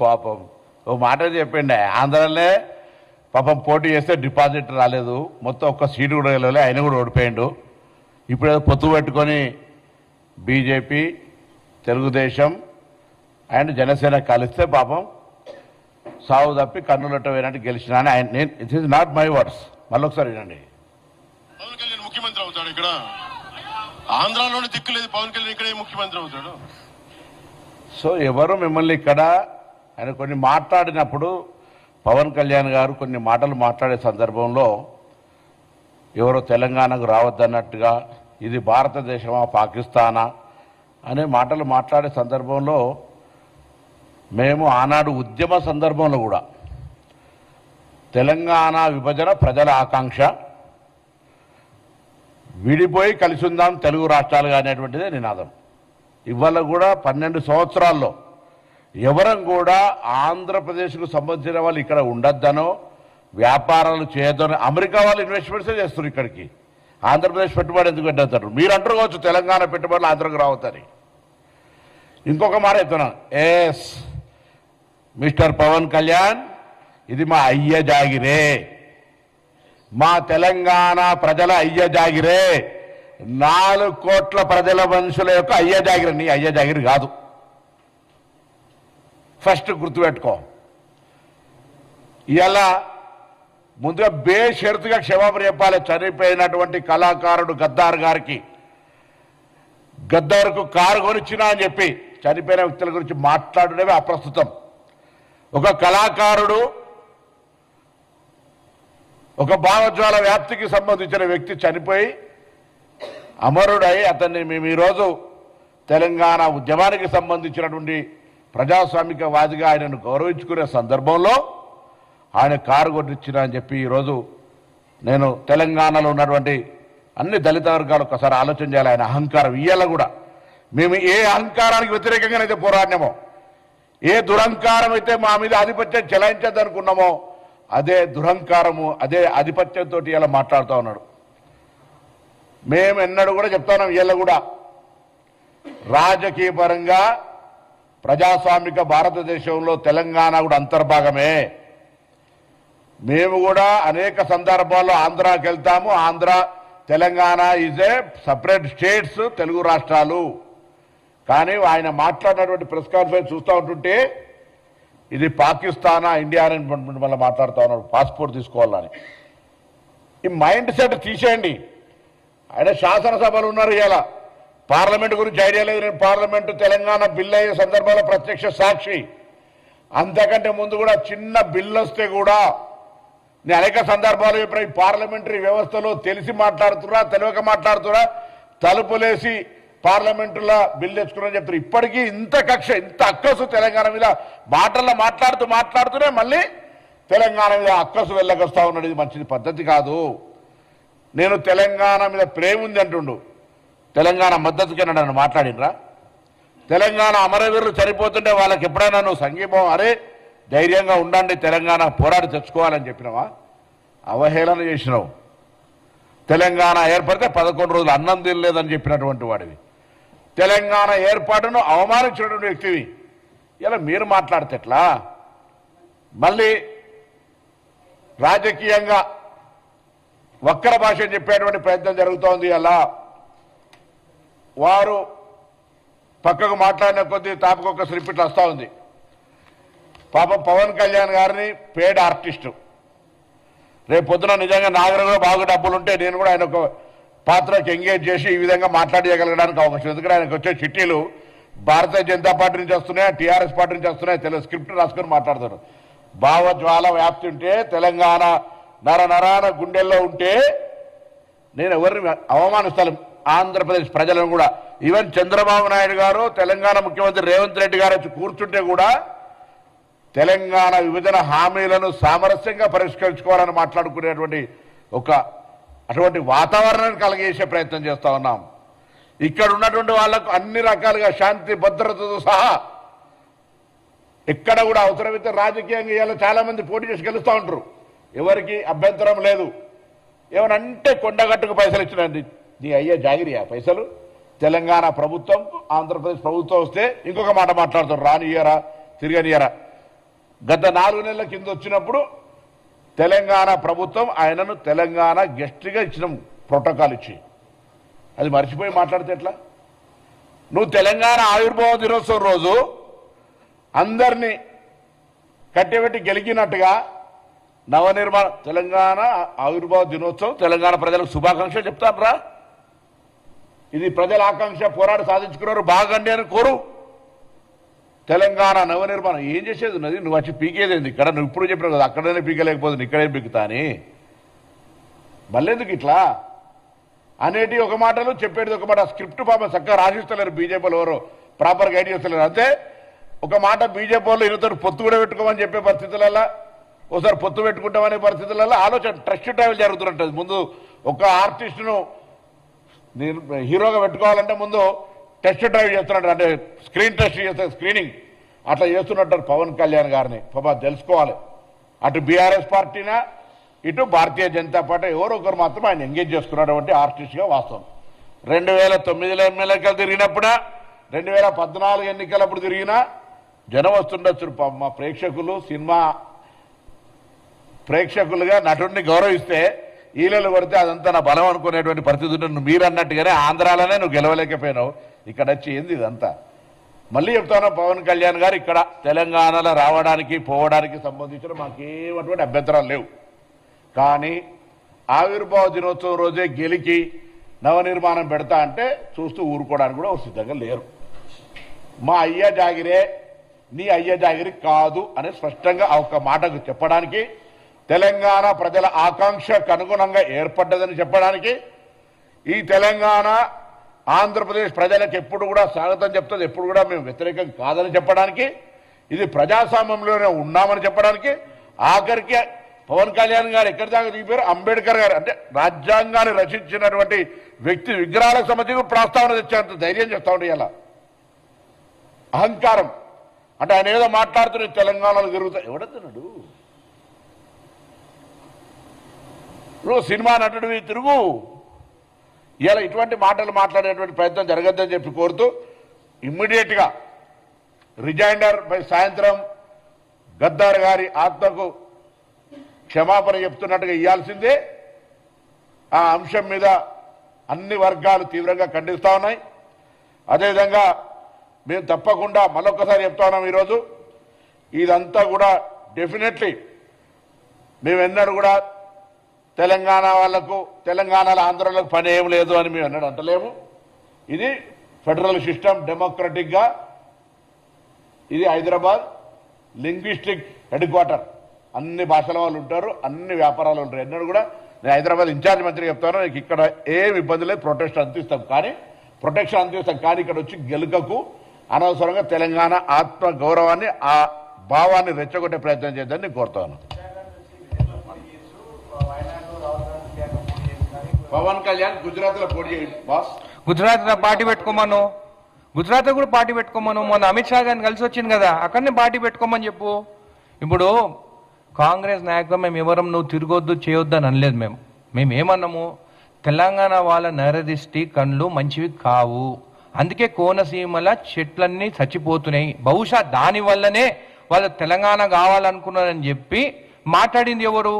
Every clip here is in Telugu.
పాపం ఓ మాట చెప్పండి, ఆంధ్రాలో పాపం పోటీ చేస్తే డిపాజిట్ రాలేదు, మొత్తం ఒక్క సీటు కూడా వెళ్ళలే, ఆయన కూడా ఓడిపోయాడు. ఇప్పుడు ఏదో పొత్తు పెట్టుకొని బీజేపీ, తెలుగుదేశం అండ్ జనసేన కలిస్తే పాపం సాగు తప్పి కన్నులట్ట పోయినట్టు గెలిచిన అని ఆయన, నేను it is not my words, మళ్ళీ ఒకసారి వినండి. పవన్ కళ్యాణ్ ముఖ్యమంత్రి అవుతాడు ఇక్కడ, ఆంధ్రాలోనే దిక్కులేదు, పవన్ కళ్యాణ్ ఇక్కడే ముఖ్యమంత్రి అవుతాడు. సో ఎవరు మిమ్మల్ని ఇక్కడ ఆయన కొన్ని మాట్లాడినప్పుడు పవన్ కళ్యాణ్ గారు కొన్ని మాటలు మాట్లాడే సందర్భంలో ఎవరో తెలంగాణకు రావద్దన్నట్టుగా, ఇది భారతదేశమా పాకిస్తానా అనే మాటలు మాట్లాడే సందర్భంలో మేము ఆనాడు ఉద్యమ సందర్భంలో కూడా తెలంగాణ విభజన ప్రజల ఆకాంక్ష, విడిపోయి కలిసి ఉందాం తెలుగు రాష్ట్రాలుగా అనేటువంటిదే నినాదం. ఇవాళ కూడా 12 సంవత్సరాల్లో ఎవరం కూడా ఆంధ్రప్రదేశ్కు సంబంధించిన వాళ్ళు ఇక్కడ ఉండొద్దనో వ్యాపారాలు చేయొద్దనో, అమెరికా వాళ్ళు ఇన్వెస్ట్మెంట్సే చేస్తారు ఇక్కడికి, ఆంధ్రప్రదేశ్ పెట్టుబడి ఎందుకు పెట్టేస్తారు? మీరు అంటారు కావచ్చు తెలంగాణ పెట్టుబడులు ఆంధ్రకు రావుతాయి. ఇంకొక మాట చెప్తున్నాను, ఎస్ మిస్టర్ పవన్ కళ్యాణ్, ఇది మా అయ్య జాగిరే, మా తెలంగాణ ప్రజల అయ్య జాగిరే, 4 కోట్ల ప్రజల మనుషుల యొక్క అయ్య జాగిరి, నీ అయ్య జాగిరి కాదు. ఫస్ట్ గుర్తుపెట్టుకో. ఇలా ముందుగా బేషరతుగా క్షమాపణ చెప్పాలి చనిపోయినటువంటి కళాకారుడు గద్దార్ గారికి. గద్దార్కు కారు కొనిచ్చినా అని చెప్పి చనిపోయిన వ్యక్తుల గురించి మాట్లాడడమే అప్రస్తుతం. ఒక కళాకారుడు, ఒక భావజ్వాల వ్యాప్తికి సంబంధించిన వ్యక్తి చనిపోయి అమరుడై అతన్ని మేము ఈరోజు తెలంగాణ ఉద్యమానికి సంబంధించినటువంటి ప్రజాస్వామికవాదిగా ఆయనను గౌరవించుకునే సందర్భంలో ఆయన కారు కొట్టించిన అని చెప్పి ఈరోజు నేను తెలంగాణలో ఉన్నటువంటి అన్ని దళిత వర్గాలు ఒకసారి ఆలోచన చేయాలి. ఆయన అహంకారం ఇయ్యాల కూడా మేము ఏ అహంకారానికి వ్యతిరేకంగానైతే పోరాడినామో, ఏ దురహంకారం అయితే మా మీద ఆధిపత్యం చెలాయించద్దనుకున్నామో అదే దురహంకారము, అదే ఆధిపత్యంతో ఇలా మాట్లాడుతూ ఉన్నాడు. మేము ఎన్నడూ కూడా చెప్తున్నాం, వీళ్ళ కూడా రాజకీయ పరంగా ప్రజాస్వామిక భారతదేశంలో తెలంగాణ కూడా అంతర్భాగమే. మేము కూడా అనేక సందర్భాల్లో ఆంధ్రాకి వెళ్తాము. Andhra, Telangana is a separate states, Telugu రాష్ట్రాలు. కానీ ఆయన మాట్లాడినటువంటి ప్రెస్ కాన్ఫరెన్స్ చూస్తూ ఉంటుంటే ఇది పాకిస్తానా ఇండియా అని మళ్ళీ మాట్లాడుతూ ఉన్నారు, పాస్పోర్ట్ తీసుకోవాలని. ఈ మైండ్ సెట్ తీసేయండి. ఆయన శాసనసభలు ఉన్నారు, ఇలా పార్లమెంట్ గురించి ఐడియా లేదు. నేను పార్లమెంటు తెలంగాణ బిల్ అయ్యే సందర్భంలో ప్రత్యక్ష సాక్షి. అంతకంటే ముందు కూడా చిన్న బిల్లు వస్తే కూడా నేను అనేక సందర్భాలు చెప్పిన, ఈ పార్లమెంటరీ వ్యవస్థలో తెలిసి మాట్లాడుతున్నా తెలియక మాట్లాడుతున్నా, తలుపులేసి పార్లమెంటులో బిల్లు తెచ్చుకున్నా చెప్తారు. ఇప్పటికీ ఇంత కక్ష, ఇంత అక్కసు తెలంగాణ మీద మాటల్లో మాట్లాడుతూనే మళ్ళీ తెలంగాణ మీద అక్కసు వెళ్ళకొస్తా ఉన్నాడు. ఇది మంచిది పద్ధతి కాదు. నేను తెలంగాణ మీద ప్రేమ ఉంది అంటుండు, తెలంగాణ మద్దతుకి నన్ను మాట్లాడినరా? తెలంగాణ అమరవీరులు చనిపోతుంటే వాళ్ళకి ఎప్పుడైనా నువ్వు సంఘీభావం, అరే ధైర్యంగా ఉండండి తెలంగాణ పోరాడి తెచ్చుకోవాలని చెప్పినావా? అవహేళన చేసినావు. తెలంగాణ ఏర్పడితే 11 రోజులు అన్నం తినలేదని చెప్పినటువంటి వాడివి, తెలంగాణ ఏర్పాటును అవమానించినటువంటి వ్యక్తివి. ఇలా మీరు మాట్లాడితే ఎట్లా? మళ్ళీ రాజకీయంగా వక్ర భాష చెప్పేటువంటి ప్రయత్నం జరుగుతోంది. అలా వారు పక్కకు మాట్లాడిన కొద్దీ తాపకొక స్లిప్పిట్లు వస్తూ ఉంది. పాపం పవన్ కళ్యాణ్ గారిని పేడ్ ఆర్టిస్టు, రేపు పొద్దున నిజంగా నాగరం కూడా బాగా డబ్బులు ఉంటే నేను కూడా ఆయన ఒక పాత్రకి ఎంగేజ్ చేసి ఈ విధంగా మాట్లాడగలగడానికి అవకాశం. ఎందుకంటే ఆయనకు వచ్చే చిట్టీలు భారతీయ జనతా పార్టీ నుంచి వస్తున్నాయి, టీఆర్ఎస్ పార్టీ నుంచి వస్తున్నాయి, తెలుగు స్క్రిప్ట్ రాసుకొని మాట్లాడతారు. భావజ్వాల వ్యాప్తి ఉంటే, తెలంగాణ నరాన గుండెల్లో ఉంటే నేను ఎవరిని అవమానిస్తాను? ఆంధ్రప్రదేశ్ ప్రజలను కూడా. ఈవెన్ చంద్రబాబు నాయుడు గారు, తెలంగాణ ముఖ్యమంత్రి రేవంత్ రెడ్డి గారు వచ్చి కూర్చుంటే కూడా తెలంగాణ విభజన హామీలను సామరస్యంగా పరిష్కరించుకోవాలని మాట్లాడుకునేటువంటి అటువంటి వాతావరణాన్ని కలిగేసే ప్రయత్నం చేస్తూ ఉన్నాం. ఇక్కడ ఉన్నటువంటి వాళ్లకు అన్ని రకాలుగా శాంతి భద్రతతో సహా ఎక్కడ కూడా అవసరమైతే రాజకీయంగా ఇలా చాలా మంది పోటీ చేసి గెలుస్తూ ఉంటారు, ఎవరికి అభ్యంతరం లేదు. ఏమనంటే కొండగట్టుకు పైసలు ఇచ్చినండి, నీ అయ్యే జాగిరియా పైసలు? తెలంగాణ ప్రభుత్వం ఆంధ్రప్రదేశ్ ప్రభుత్వం వస్తే ఇంకొక మాట మాట్లాడుతారు, రానియరా తిరగనియరా. గత 4 నెలల కింద వచ్చినప్పుడు తెలంగాణ ప్రభుత్వం ఆయనను తెలంగాణ గెస్ట్గా ఇచ్చిన ప్రోటోకాల్ ఇచ్చి, అది మర్చిపోయి మాట్లాడితే ఎట్లా? నువ్వు తెలంగాణ ఆవిర్భావ దినోత్సవం రోజు అందరినీ కట్టెబెట్టి గెలికినట్టుగా నవనిర్మాణ తెలంగాణ ఆవిర్భావ దినోత్సవం తెలంగాణ ప్రజలకు శుభాకాంక్షలు చెప్తారా? ఇది ప్రజల ఆకాంక్ష, పోరాడి సాధించుకున్నారు, బాగండి అని కోరు. తెలంగాణ నవనిర్మాణం ఏం చేసేది ఉన్నది? నువ్వు వచ్చి పీకేదేంది ఇక్కడ? నువ్వు ఇప్పుడు చెప్పినావు కదా అక్కడనే పీకలేకపోతుంది ఇక్కడే పీకుతా అని. మళ్ళెందుకు ఇట్లా అనేటి ఒక మాటలు చెప్పేది ఒక మాట. స్క్రిప్ట్ పాప చక్కగా రాసిస్తలేరు బీజేపీలో, ఎవరు ప్రాపర్ గైడ్ చేస్తలేరు. అంతే ఒక మాట బీజేపీ వాళ్ళు ఇరువుతారు పొత్తు కూడా పెట్టుకోమని చెప్పే పరిస్థితులలో, ఒకసారి పొత్తు పెట్టుకుంటామనే పరిస్థితులలో ఆలోచన ట్రస్ట్ ట్రావెల్ జరుగుతుంటుంది. ముందు ఒక ఆర్టిస్టును హీరోగా పెట్టుకోవాలంటే ముందు టెస్ట్ డ్రైవ్ చేస్తున్నట్టు, అంటే స్క్రీన్ టెస్ట్ చేస్తే స్క్రీనింగ్ అట్లా చేస్తున్నట్టు పవన్ కళ్యాణ్ గారిని పాప తెలుసుకోవాలి. అటు బీఆర్ఎస్ పార్టీనా ఇటు భారతీయ జనతా పార్టీ ఎవరో ఒకరు మాత్రం ఆయన ఎంగేజ్ చేసుకున్నటువంటి ఆర్టిస్ట్గా వాస్తవం. 2009లో ఎమ్మెల్యేలు తిరిగినప్పుడా 2014 ఎన్నికలప్పుడు తిరిగినా జనం వస్తుండొచ్చు. మా ప్రేక్షకులు సినిమా ప్రేక్షకులుగా నటుడిని గౌరవిస్తే ఈలలు కొడితే అదంతా నా బలం అనుకునేటువంటి పరిస్థితి ఉంటుంది. మీరు అన్నట్టుగానే ఆంధ్రాలోనే నువ్వు గెలవలేకపోయినావు, ఇక్కడ వచ్చి ఏంది ఇదంతా? మళ్ళీ చెప్తాను, పవన్ కళ్యాణ్ గారు ఇక్కడ తెలంగాణలో రావడానికి పోవడానికి సంబంధించిన మాకేమటువంటి అభ్యంతరాలు లేవు. కానీ ఆవిర్భావ దినోత్సవం రోజే గెలికి నవనిర్మాణం పెడతా అంటే చూస్తూ ఊరుకోవడానికి కూడా సిద్ధంగా లేరు. మా అయ్య జాగిరే నీ అయ్య జాగిరి కాదు అని స్పష్టంగా ఒక మాటకు చెప్పడానికి, తెలంగాణ ప్రజల ఆకాంక్షకు అనుగుణంగా ఏర్పడ్డదని చెప్పడానికి, ఈ తెలంగాణ ఆంధ్రప్రదేశ్ ప్రజలకు ఎప్పుడు కూడా స్వాగతం చెప్తుంది, ఎప్పుడు కూడా మేము వ్యతిరేకం కాదని చెప్పడానికి, ఇది ప్రజాస్వామ్యంలోనే ఉన్నామని చెప్పడానికి, ఆఖరికి పవన్ కళ్యాణ్ గారు ఎక్కడి దాకా దిగిపోయారు, అంబేద్కర్ గారు అంటే రాజ్యాంగాన్ని రచించినటువంటి వ్యక్తి విగ్రహాలకు సంబంధించి ప్రస్తావన తెచ్చేంత ధైర్యం చేస్తా ఉండే ఇలా అహంకారం. అంటే ఆయన ఏదో మాట్లాడుతున్న తెలంగాణలో తిరుగుతా ఎవడతున్నాడు? నువ్వు సినిమా నటుడివి తిరుగు. ఇలా ఇటువంటి మాటలు మాట్లాడేటువంటి ప్రయత్నం జరగద్దని చెప్పి కోరుతూ ఇమ్మీడియట్గా రిజైండర్ పై సాయంత్రం గద్దార్ గారి ఆత్మకు క్షమాపణ చెప్తున్నట్టుగా ఇవ్వాల్సిందే. ఆ అంశం మీద అన్ని వర్గాలు తీవ్రంగా ఖండిస్తూ ఉన్నాయి. అదేవిధంగా మేము తప్పకుండా మరొకసారి చెప్తా ఉన్నాం, ఈరోజు ఇదంతా కూడా డెఫినెట్లీ మేము ఎన్నడూ కూడా తెలంగాణ వాళ్లకు తెలంగాణలో ఆంధ్రలకు పని ఏం లేదు అని మేము ఎన్నడూ అంటలేము. ఇది ఫెడరల్ సిస్టమ్, డెమోక్రటిక్గా ఇది హైదరాబాద్ లింగ్విస్టిక్ హెడ్ క్వార్టర్, అన్ని భాషల వాళ్ళు ఉంటారు, అన్ని వ్యాపారాలు ఉంటారు. ఎన్నడూ కూడా నేను హైదరాబాద్ ఇన్ఛార్జ్ మంత్రి చెప్తాను, నీకు ఇక్కడ ఏం ఇబ్బంది లేదు, ప్రొటెక్షన్ అందిస్తాం కానీ ఇక్కడ వచ్చి గెలుకకు అనవసరంగా తెలంగాణ ఆత్మ గౌరవాన్ని ఆ భావాన్ని రెచ్చగొట్టే ప్రయత్నం చేద్దని నేను కోరుతాను. పవన్ కళ్యాణ్ గుజరాత్లో పోటీ చేయండి బాస్. గుజరాత్లో పార్టీ పెట్టుకోమను, గుజరాత్లో కూడా పార్టీ పెట్టుకోమను. మొన్న అమిత్ షా గారిని కలిసి వచ్చింది కదా, అక్కడనే పార్టీ పెట్టుకోమని చెప్పు. ఇప్పుడు కాంగ్రెస్ నాయకులు మేము ఎవరం నువ్వు తిరగొద్దు చేయొద్దు అని అనలేదు. మేము ఏమన్నాము, తెలంగాణ వాళ్ళ నరదిష్టి కళ్ళు మంచివి కావు, అందుకే కోనసీమల చెట్లన్నీ చచ్చిపోతున్నాయి, బహుశా దానివల్లనే వాళ్ళు తెలంగాణ కావాలనుకున్నారని చెప్పి మాట్లాడింది ఎవరు?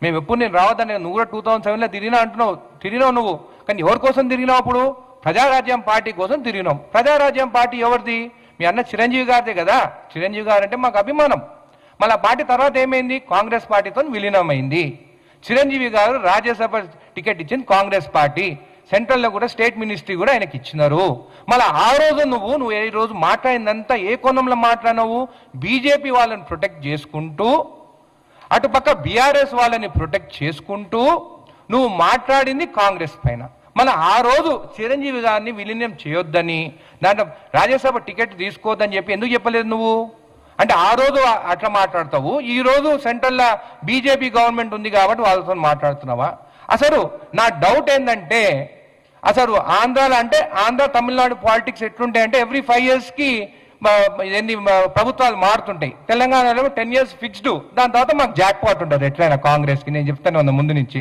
మేము ఎప్పుడు నేను రావద్దని, నువ్వు కూడా 2007లో తిరిగినావు నువ్వు, కానీ ఎవరి కోసం తిరిగినావు? అప్పుడు ప్రజారాజ్యం పార్టీ కోసం తిరిగినాం. ప్రజారాజ్యం పార్టీ ఎవరిది? మీ అన్న చిరంజీవి గారిదే కదా. చిరంజీవి గారు అంటే మాకు అభిమానం. మళ్ళీ ఆ పార్టీ తర్వాత ఏమైంది? కాంగ్రెస్ పార్టీతో విలీనమైంది. చిరంజీవి గారు రాజ్యసభ టికెట్ ఇచ్చింది కాంగ్రెస్ పార్టీ, సెంట్రల్లో కూడా స్టేట్ మినిస్ట్రీ కూడా ఆయనకి ఇచ్చినారు. మళ్ళీ ఆ రోజు నువ్వు ఏ రోజు మాట్లాడిందంతా ఏ కోణంలో మాట్లాడినావు? బీజేపీ వాళ్ళని ప్రొటెక్ట్ చేసుకుంటూ, అటుపక్క బీఆర్ఎస్ వాళ్ళని ప్రొటెక్ట్ చేసుకుంటూ నువ్వు మాట్లాడింది కాంగ్రెస్ పైన. మళ్ళీ ఆ రోజు చిరంజీవి గారిని విలీనం చేయొద్దని, దాంట్లో రాజ్యసభ టికెట్ తీసుకోవద్దని చెప్పి ఎందుకు చెప్పలేదు నువ్వు? అంటే ఆ రోజు అట్లా మాట్లాడతావు, ఈ రోజు సెంట్రల్లో బీజేపీ గవర్నమెంట్ ఉంది కాబట్టి వాళ్ళతో మాట్లాడుతున్నావా? అసలు నా డౌట్ ఏంటంటే, అసలు ఆంధ్రాలో అంటే ఆంధ్ర తమిళనాడు పాలిటిక్స్ ఎట్లుంటాయంటే ఎవ్రీ 5 yearsకి ఎన్ని ప్రభుత్వాలు మారుతుంటాయి. తెలంగాణలో 10 years ఫిక్స్డ్, దాని తర్వాత మాకు జాక్ పాట్ ఉంటుంది ఎట్లయినా కాంగ్రెస్కి. నేను చెప్తాను ముందు నుంచి.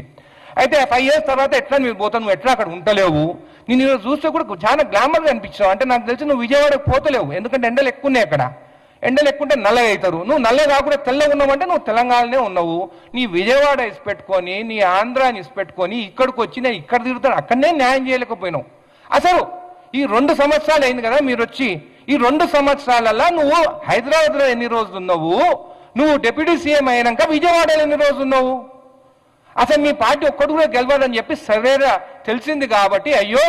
అయితే 5 years తర్వాత ఎట్లా మీరు పోతావు, నువ్వు ఎట్లా అక్కడ ఉంటలేవు. నేను ఈరోజు చూస్తే కూడా చాలా గ్లామర్గా అనిపించావు. అంటే నాకు తెలిసి నువ్వు విజయవాడకు పోతలేవు, ఎందుకంటే ఎండలు ఎక్కువ ఉన్నాయి అక్కడ. ఎండలు ఎక్కువ ఉంటే నల్లగా అవుతారు. నువ్వు నల్లగా కాకుండా తెల్లగా ఉన్నావంటే నువ్వు తెలంగాణలోనే ఉన్నావు. నీ విజయవాడ ఇసి పెట్టుకొని, నీ ఆంధ్రాని ఇసి పెట్టుకొని ఇక్కడికి వచ్చి నేను ఇక్కడ తిరుగుతాను, అక్కడనే న్యాయం చేయలేకపోయినావు. అసలు ఈ 2 సంవత్సరాలు అయింది కదా మీరు వచ్చి, ఈ 2 సంవత్సరాలలో నువ్వు హైదరాబాద్లో ఎన్ని రోజులు ఉన్నావు, నువ్వు డిప్యూటీ సీఎం అయినాక విజయవాడలో ఎన్ని రోజులు ఉన్నావు? అసలు మీ పార్టీ ఒక్కడు కూడా గెలవదని చెప్పి సర్వేగా తెలిసింది కాబట్టి అయ్యో